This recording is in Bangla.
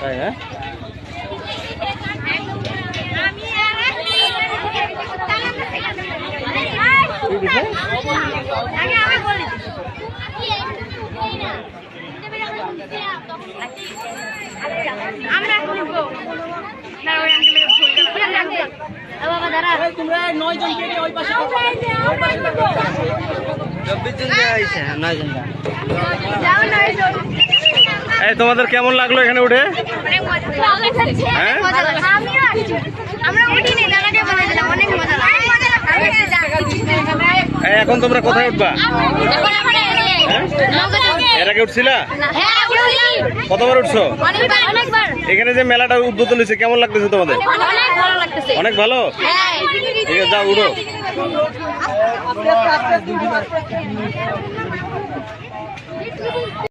তাই হ্যাঁ তোমাদের কেমন লাগলো এখানে উঠে? এখন তোমরা কোথায় উঠবা? এর আগে উঠছিলা? কতবার উঠছো? এখানে যে মেলাটা উদ্বোধন হয়েছে কেমন লাগতেছে তোমাদের? অনেক ভালো। ঠিক আছে, যাও উঠো।